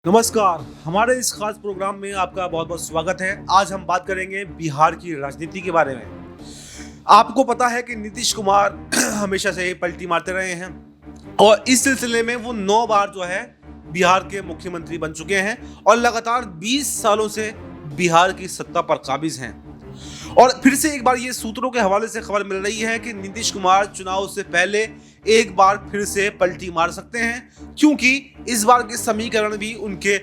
नमस्कार, हमारे इस खास प्रोग्राम में आपका बहुत बहुत स्वागत है। आज हम बात करेंगे बिहार की राजनीति के बारे में। आपको पता है कि नीतीश कुमार हमेशा से ही पलटी मारते रहे हैं और इस सिलसिले में वो 9 बार जो है बिहार के मुख्यमंत्री बन चुके हैं और लगातार 20 सालों से बिहार की सत्ता पर काबिज हैं। और फिर से एक बार ये सूत्रों के हवाले से खबर मिल रही है कि नीतीश कुमार चुनाव से पहले एक बार फिर से पलटी मार सकते हैं, क्योंकि इस बार के समीकरण भी उनके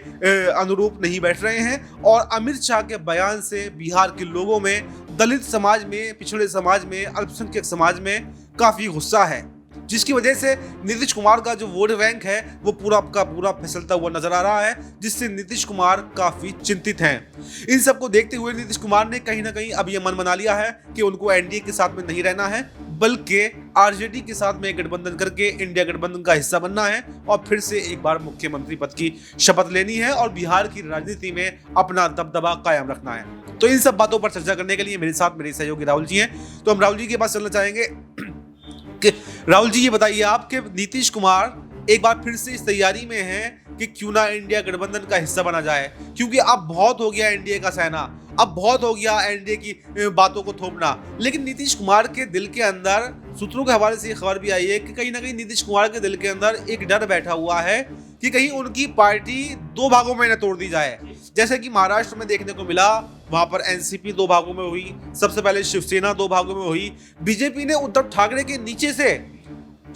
अनुरूप नहीं बैठ रहे हैं। और अमित शाह के बयान से बिहार के लोगों में, दलित समाज में, पिछड़े समाज में, अल्पसंख्यक समाज में काफी गुस्सा है, जिसकी वजह से नीतीश कुमार का जो वोट बैंक है वो पूरा का पूरा फिसलता हुआ नजर आ रहा है, जिससे नीतीश कुमार काफी चिंतित हैं। इन सबको देखते हुए नीतीश कुमार ने कहीं ना कहीं अब ये मन बना लिया है कि उनको एनडीए के साथ में नहीं रहना है, बल्कि आरजेडी के साथ में गठबंधन करके इंडिया गठबंधन का हिस्सा बनना है और फिर से एक बार मुख्यमंत्री पद की शपथ लेनी है और बिहार की राजनीति में अपना दबदबा कायम रखना है। तो इन सब बातों पर चर्चा करने के लिए मेरे साथ मेरे सहयोगी राहुल जी हैं। तो हम राहुल जी के पास चलना चाहेंगे कि राहुल जी, ये बताइए आप कि नीतीश कुमार एक बार फिर से इस तैयारी में हैं कि क्यों ना इंडिया गठबंधन का हिस्सा बना जाए, क्योंकि अब बहुत हो गया एनडीए का सहना, अब बहुत हो गया एनडीए की बातों को थोपना। लेकिन नीतीश कुमार के दिल के अंदर सूत्रों के हवाले से ये खबर भी आई है कि कहीं ना कहीं नीतीश कुमार के दिल के अंदर एक डर बैठा हुआ है कि कहीं उनकी पार्टी 2 भागों में न तोड़ दी जाए। जैसे कि महाराष्ट्र में देखने को मिला, वहां पर एनसीपी 2 भागों में हुई, सबसे पहले शिवसेना 2 भागों में हुई। बीजेपी ने उद्धव ठाकरे के नीचे से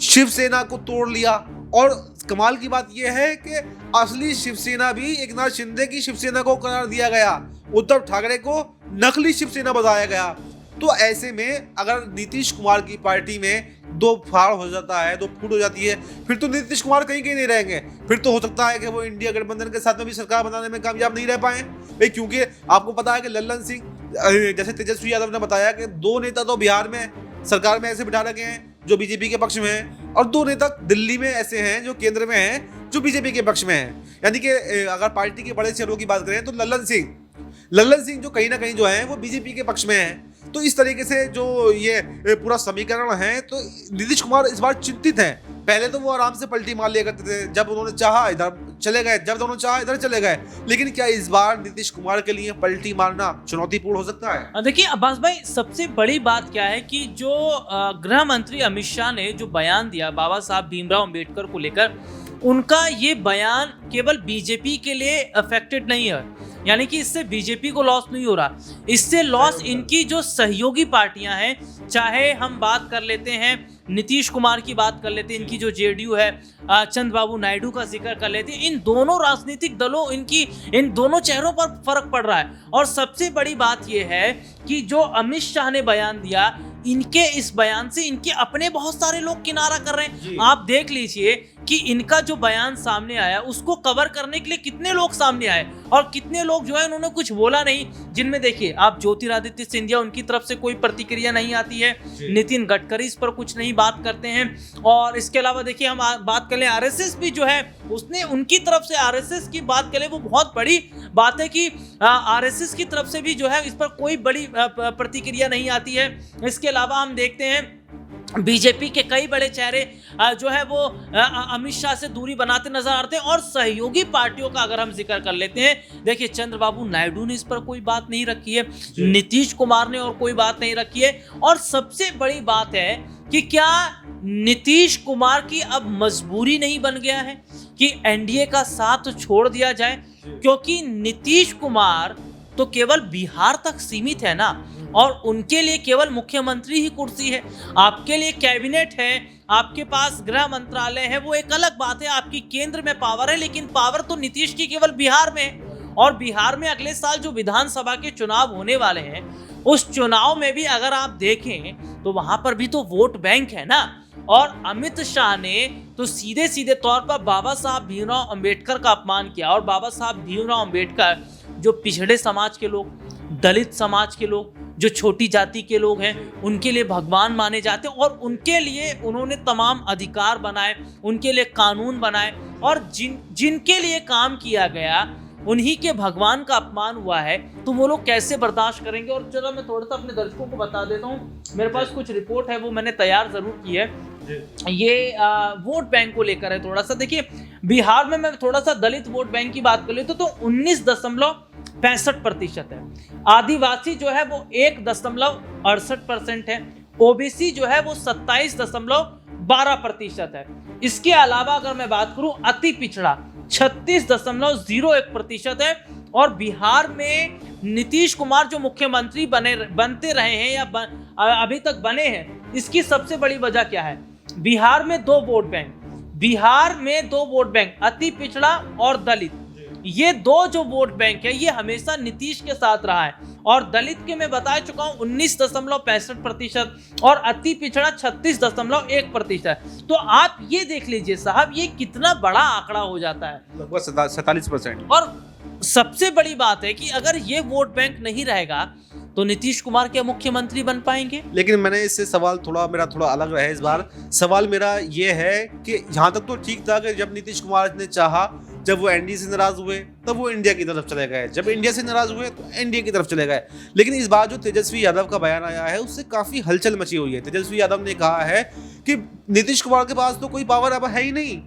शिवसेना को तोड़ लिया। और कमाल की बात यह है कि असली शिवसेना भी एकनाथ शिंदे की शिवसेना को करार दिया गया, उद्धव ठाकरे को नकली शिवसेना बताया गया। तो ऐसे में अगर नीतीश कुमार की पार्टी में 2 फाड़ हो जाता है, 2 फूट हो जाती है, फिर तो नीतीश कुमार कहीं कहीं नहीं रहेंगे। फिर तो हो सकता है कि वो इंडिया गठबंधन के साथ में भी सरकार बनाने में कामयाब नहीं रह पाए भाई, क्योंकि आपको पता है कि लल्लन सिंह, जैसे तेजस्वी यादव ने बताया कि 2 नेता तो बिहार में सरकार में ऐसे बिठा रखे हैं जो बीजेपी के पक्ष में हैं, और 2 नेता दिल्ली में ऐसे हैं जो केंद्र में हैं जो बीजेपी के पक्ष में हैं। यानी कि अगर पार्टी के बड़े चेहरों की बात करें तो लल्लन सिंह जो कहीं ना कहीं जो है वो बीजेपी के पक्ष में है। तो इस तरीके से जो ये पूरा समीकरण है, तो नीतीश कुमार इस बार चिंतित हैं। पहले तो वो आराम से पलटी मार लिया करते थे, जब उन्होंने चाहा इधर चले गए, जब उन्होंने चाहा इधर चले गए। लेकिन क्या इस बार नीतीश कुमार के लिए पलटी मारना चुनौतीपूर्ण हो सकता है? देखिए अब्बास भाई, सबसे बड़ी बात क्या है कि जो गृह मंत्री अमित शाह ने जो बयान दिया बाबा साहब भीमराव अंबेडकर को लेकर, उनका ये बयान केवल बीजेपी के लिए अफेक्टेड नहीं है, यानी कि इससे बीजेपी को लॉस नहीं हो रहा, इससे लॉस इनकी जो सहयोगी पार्टियां हैं, चाहे हम बात कर लेते हैं नीतीश कुमार की, बात कर लेते हैं इनकी जो जेडीयू है, चंद्रबाबू नायडू का जिक्र कर लेते हैं, इन दोनों राजनीतिक दलों, इन दोनों चेहरों पर फर्क पड़ रहा है। और सबसे बड़ी बात यह है कि जो अमित शाह ने बयान दिया, इनके इस बयान से इनके अपने बहुत सारे लोग किनारा कर रहे हैं। आप देख लीजिए कि इनका जो बयान सामने आया उसको कवर करने के लिए कितने लोग सामने आए और कितने लोग जो है उन्होंने कुछ बोला नहीं। जिनमें देखिए आप ज्योतिरादित्य सिंधिया, उनकी तरफ से कोई प्रतिक्रिया नहीं आती है, नितिन गडकरी इस पर कुछ नहीं बात करते हैं। और इसके अलावा देखिए हम बात कर लें आरएसएस भी जो है, उसने उनकी तरफ से आरएसएस की बात करें, वो बहुत बड़ी बात है कि आरएसएस की तरफ से भी जो है इस पर कोई बड़ी प्रतिक्रिया नहीं आती है। इसके अलावा हम देखते हैं बीजेपी के कई बड़े चेहरे जो है वो अमित शाह से दूरी बनाते नजर आते हैं। और सहयोगी पार्टियों का अगर हम जिक्र कर लेते हैं, देखिए चंद्रबाबू नायडू ने इस पर कोई बात नहीं रखी है, नीतीश कुमार ने और कोई बात नहीं रखी है। और सबसे बड़ी बात है कि क्या नीतीश कुमार की अब मजबूरी नहीं बन गया है कि एनडीए का साथ छोड़ दिया जाए, क्योंकि नीतीश कुमार तो केवल बिहार तक सीमित है ना, और उनके लिए केवल मुख्यमंत्री ही कुर्सी है। आपके लिए कैबिनेट है, आपके पास गृह मंत्रालय है, वो एक अलग बात है, आपकी केंद्र में पावर है, लेकिन पावर तो नीतीश की केवल बिहार में है। और बिहार में अगले साल जो विधानसभा के चुनाव होने वाले हैं, उस चुनाव में भी अगर आप देखें तो वहां पर भी तो वोट बैंक है ना। और अमित शाह ने तो सीधे सीधे तौर पर बाबा साहब भीमराव अंबेडकर का अपमान किया। और बाबा साहब भीमराव अंबेडकर जो पिछड़े समाज के लोग, दलित समाज के लोग, जो छोटी जाति के लोग हैं, उनके लिए भगवान माने जाते हैं। और उनके लिए उन्होंने तमाम अधिकार बनाए, उनके लिए कानून बनाए, और जिनके लिए काम किया गया उन्हीं के भगवान का अपमान हुआ है, तो वो लोग कैसे बर्दाश्त करेंगे। और चलो मैं थोड़ा सा अपने दर्शकों को बता देता हूँ, मेरे पास कुछ रिपोर्ट है, वो मैंने तैयार जरूर की है। ये वोट बैंक को लेकर है थोड़ा सा। देखिए बिहार में मैं थोड़ा सा दलित वोट बैंक की बात कर लेता तो 19.65% है। आदिवासी जो है वो 1.68% है। ओबीसी जो है वो 27.12% है। इसके अलावा अगर मैं बात करूं अति पिछड़ा 36.01% है। और बिहार में नीतीश कुमार जो मुख्यमंत्री बनते रहे हैं या अभी तक बने हैं, इसकी सबसे बड़ी वजह क्या है? बिहार में दो वोट बैंक, अति पिछड़ा और दलित, ये दो जो वोट बैंक है ये हमेशा नीतीश के साथ रहा है। और दलित के मैं बता चुका हूं 19.65% और अति पिछड़ा 36.1%। तो आप ये देख लीजिए साहब, ये कितना बड़ा आंकड़ा हो जाता है, लगभग 47%। और सबसे बड़ी बात है कि अगर ये वोट बैंक नहीं रहेगा तो नीतीश कुमार क्या मुख्यमंत्री बन पाएंगे? लेकिन मैंने इससे सवाल मेरा थोड़ा अलग रहा है इस बार। सवाल मेरा ये है कि यहाँ तक तो ठीक था कि जब नीतीश कुमार ने चाहा, जब वो एनडीए से नाराज हुए तब वो इंडिया की तरफ चले गए, जब इंडिया से नाराज हुए तो एनडीए की तरफ चले गए। लेकिन इस बार जो तेजस्वी यादव का बयान आया है उससे काफी हलचल मची हुई है। तेजस्वी यादव ने कहा है कि नीतीश कुमार के पास तो कोई पावर अब है ही नहीं।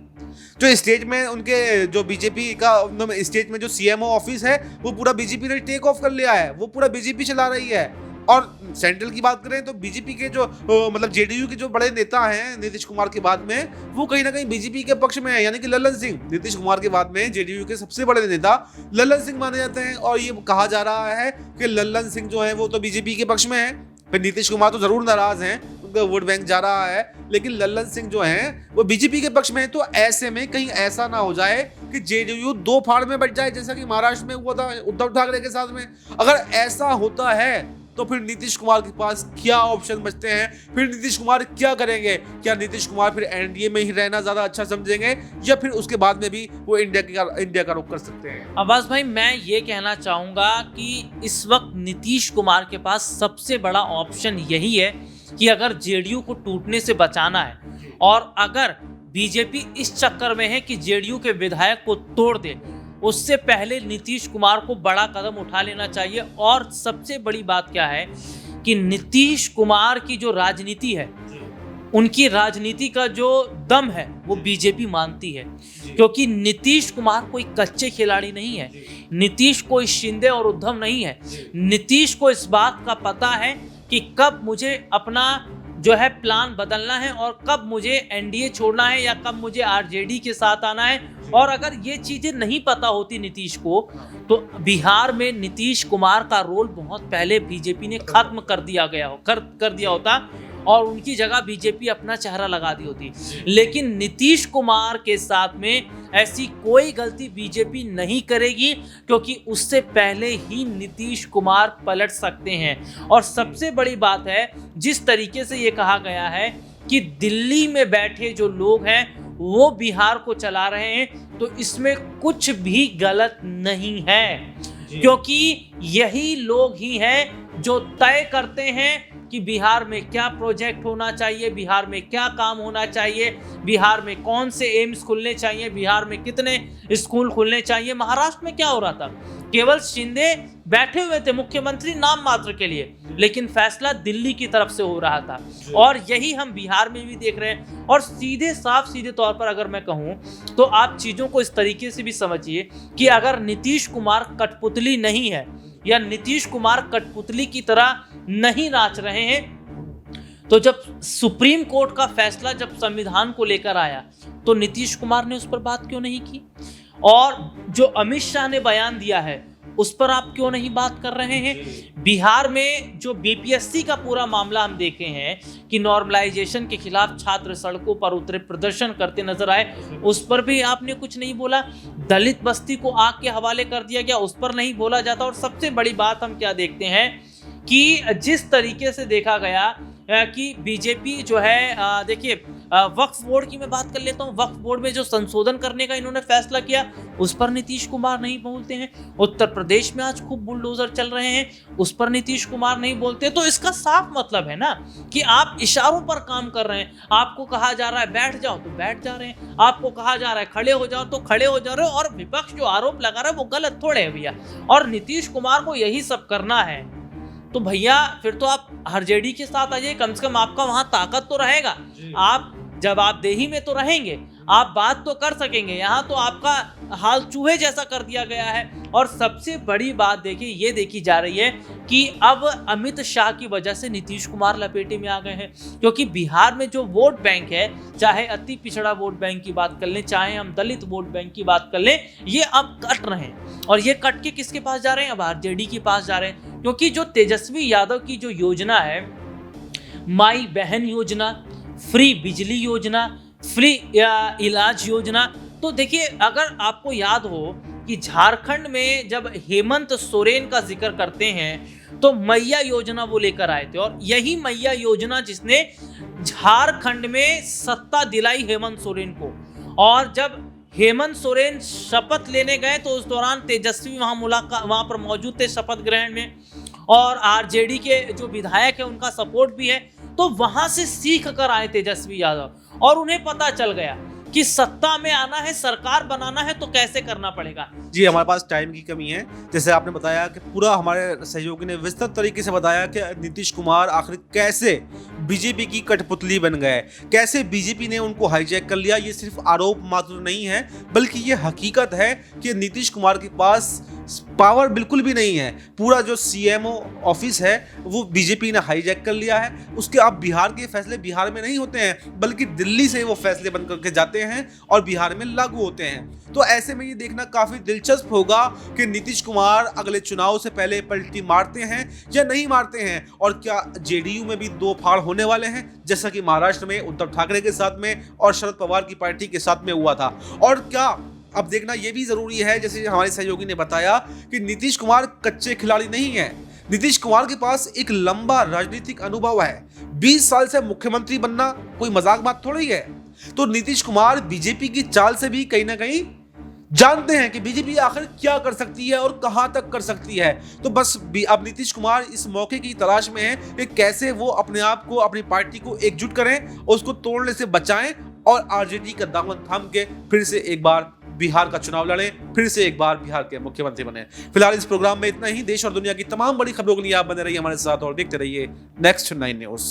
जो स्टेट में उनके जो बीजेपी का स्टेट में जो सीएमओ ऑफिस है वो पूरा बीजेपी ने टेक ऑफ कर लिया है, वो पूरा बीजेपी चला रही है। और सेंट्रल की बात करें तो बीजेपी के जो मतलब जेडीयू के जो बड़े नेता हैं नीतीश कुमार के बाद में, वो कहीं ना कहीं बीजेपी के पक्ष में है, यानी कि लल्लन सिंह। नीतीश कुमार के बाद में जेडीयू के सबसे बड़े नेता लल्लन सिंह माने जाते हैं। और ये कहा जा रहा है कि लल्लन सिंह जो है वो तो बीजेपी के पक्ष में है। फिर नीतीश कुमार तो जरूर नाराज हैं, उनका वोट बैंक जा रहा है, लेकिन लल्लन सिंह जो हैं वो बीजेपी के पक्ष में है। तो ऐसे में कहीं ऐसा ना हो जाए कि जेडीयू दो फाड़ में बच जाए, जैसा कि महाराष्ट्र में हुआ था उद्धव ठाकरे के साथ में। अगर ऐसा होता है तो फिर नीतीश कुमार के पास क्या ऑप्शन बचते हैं? फिर नीतीश कुमार क्या करेंगे? क्या नीतीश कुमार फिर एनडीए में ही रहना ज्यादा अच्छा समझेंगे या फिर उसके बाद में भी वो इंडिया का रुख कर सकते हैं? अब्बास भाई, मैं ये कहना चाहूंगा कि इस वक्त नीतीश कुमार के पास सबसे बड़ा ऑप्शन यही है कि अगर जेडीयू को टूटने से बचाना है और अगर बीजेपी इस चक्कर में है कि जेडीयू के विधायक को तोड़ दे, उससे पहले नीतीश कुमार को बड़ा कदम उठा लेना चाहिए। और सबसे बड़ी बात क्या है कि नीतीश कुमार की जो राजनीति है, उनकी राजनीति का जो दम है वो बीजेपी मानती है, क्योंकि नीतीश कुमार कोई कच्चे खिलाड़ी नहीं है। नीतीश कोई शिंदे और उद्धव नहीं है। नीतीश को इस बात का पता है कि कब मुझे अपना जो है प्लान बदलना है और कब मुझे एनडीए छोड़ना है या कब मुझे आरजेडी के साथ आना है। और अगर ये चीजें नहीं पता होती नीतीश को तो बिहार में नीतीश कुमार का रोल बहुत पहले बीजेपी ने खत्म कर दिया होता और उनकी जगह बीजेपी अपना चेहरा लगा दी होती। लेकिन नीतीश कुमार के साथ में ऐसी कोई गलती बीजेपी नहीं करेगी, क्योंकि उससे पहले ही नीतीश कुमार पलट सकते हैं। और सबसे बड़ी बात है, जिस तरीके से ये कहा गया है कि दिल्ली में बैठे जो लोग हैं वो बिहार को चला रहे हैं, तो इसमें कुछ भी गलत नहीं है, क्योंकि यही लोग ही हैं जो तय करते हैं कि बिहार में क्या प्रोजेक्ट होना चाहिए, बिहार में क्या काम होना चाहिए, बिहार में कौन से एम्स खुलने चाहिए, बिहार में कितने स्कूल खुलने चाहिए। महाराष्ट्र में क्या हो रहा था? केवल शिंदे बैठे हुए थे मुख्यमंत्री नाम मात्र के लिए, लेकिन फैसला दिल्ली की तरफ से हो रहा था। और यही हम बिहार में भी देख रहे हैं। और सीधे तौर पर अगर मैं कहूं तो आप चीजों को इस तरीके से भी समझिए कि अगर नीतीश कुमार कठपुतली नहीं है या नीतीश कुमार कठपुतली की तरह नहीं नाच रहे हैं, तो जब सुप्रीम कोर्ट का फैसला जब संविधान को लेकर आया तो नीतीश कुमार ने उस पर बात क्यों नहीं की? और जो अमित शाह ने बयान दिया है उस पर आप क्यों नहीं बात कर रहे हैं? बिहार में जो बीपीएससी का पूरा मामला हम देखे हैं कि नॉर्मलाइजेशन के खिलाफ छात्र सड़कों पर उतरे, प्रदर्शन करते नजर आए, उस पर भी आपने कुछ नहीं बोला। दलित बस्ती को आग के हवाले कर दिया गया, उस पर नहीं बोला जाता। और सबसे बड़ी बात हम क्या देखते हैं कि जिस तरीके से देखा गया कि बीजेपी जो है, देखिए वक्फ बोर्ड की मैं बात कर लेता हूँ। वक्फ बोर्ड में जो संशोधन करने का इन्होंने फैसला किया उस पर नीतीश कुमार नहीं बोलते हैं। उत्तर प्रदेश में आज खूब बुलडोजर चल रहे हैं, उस पर नीतीश कुमार नहीं बोलते। तो इसका साफ मतलब है ना कि आप इशारों पर काम कर रहे हैं। आपको कहा जा रहा है बैठ जाओ तो बैठ जा रहे हैं, आपको कहा जा रहा है खड़े हो जाओ तो खड़े हो जा रहे हो। और विपक्ष जो आरोप लगा रहा है वो गलत थोड़े है भैया। और नीतीश कुमार को यही सब करना है तो भैया फिर तो आप आरजेडी के साथ आ जाइए, कम से कम आपका वहां ताकत तो रहेगा। आप जवाबदेही में तो रहेंगे, आप बात तो कर सकेंगे, यहाँ तो आपका हाल चूहे जैसा कर दिया गया है। और सबसे बड़ी बात देखिए ये देखी जा रही है कि अब अमित शाह की वजह से नीतीश कुमार लपेटे में आ गए हैं, क्योंकि बिहार में जो वोट बैंक है, चाहे अति पिछड़ा वोट बैंक की बात कर लें, चाहे हम दलित वोट बैंक की बात कर लें, ये अब कट रहे हैं। और ये कट के किसके पास जा रहे हैं? अब आरजेडी के पास जा रहे हैं, क्योंकि जो तेजस्वी यादव की जो योजना है, माई बहन योजना, फ्री बिजली योजना, फ्री इलाज योजना, तो देखिए अगर आपको याद हो कि झारखंड में जब हेमंत सोरेन का जिक्र करते हैं तो मैया योजना वो लेकर आए थे, और यही मैया योजना जिसने झारखंड में सत्ता दिलाई हेमंत सोरेन को। और जब हेमंत सोरेन शपथ लेने गए तो उस दौरान तेजस्वी वहां पर मौजूद थे शपथ ग्रहण में, और आरजेडी के जो विधायक है उनका सपोर्ट भी है। तो वहां से सीख कर आए तेजस्वी यादव, और उन्हें पता चल गया कि सत्ता में आना है, सरकार बनाना है तो कैसे करना पड़ेगा। जी, हमारे पास टाइम की कमी है। जैसे आपने बताया कि पूरा हमारे सहयोगी ने विस्तृत तरीके से बताया कि नीतीश कुमार आखिर कैसे बीजेपी की कठपुतली बन गए, कैसे बीजेपी ने उनको हाईजैक कर लिया। ये सिर्फ आरोप मात्र नहीं है, बल्कि ये हकीकत है कि नीतीश कुमार के पास पावर बिल्कुल भी नहीं है। पूरा जो सीएमओ ऑफिस है वो बीजेपी ने हाईजैक कर लिया है। उसके अब बिहार के फैसले बिहार में नहीं होते हैं, बल्कि दिल्ली से वो फैसले बन करके जाते हैं और बिहार में लागू होते हैं। तो ऐसे में ये देखना काफी दिलचस्प होगा कि नीतीश कुमार अगले चुनाव से पहले पलटी मारते हैं या नहीं मारते हैं, और क्या जेडीयू में भी दो फाड़ होने वाले हैं, जैसा कि महाराष्ट्र में उद्धव ठाकरे के साथ में और शरद पवार की पार्टी के साथ में हुआ था। और क्या अब देखना यह भी जरूरी है, जैसे हमारे सहयोगी ने बताया, कि नीतीश कुमार कच्चे खिलाड़ी नहीं है। नीतीश कुमार के पास एक लंबा राजनीतिक अनुभव है। 20 साल से मुख्यमंत्री बनना कोई मजाक बात थोड़ी है। तो नीतीश कुमार बीजेपी की चाल से भी कहीं ना कहीं जानते हैं कि बीजेपी आखिर क्या कर सकती है और कहां तक कर सकती है। तो बस अब नीतीश कुमार इस मौके की तलाश में है कि कैसे वो अपने आप को, अपनी पार्टी को एकजुट करें और उसको तोड़ने से बचाएं, और आरजेडी का दामन थाम के फिर से एक बार बिहार का चुनाव लड़ें, फिर से एक बार बिहार के मुख्यमंत्री बने। फिलहाल इस प्रोग्राम में इतना ही। देश और दुनिया की तमाम बड़ी खबरों के लिए आप बने रहिए हमारे साथ और देखते रहिए नेक्स्ट 9 न्यूज।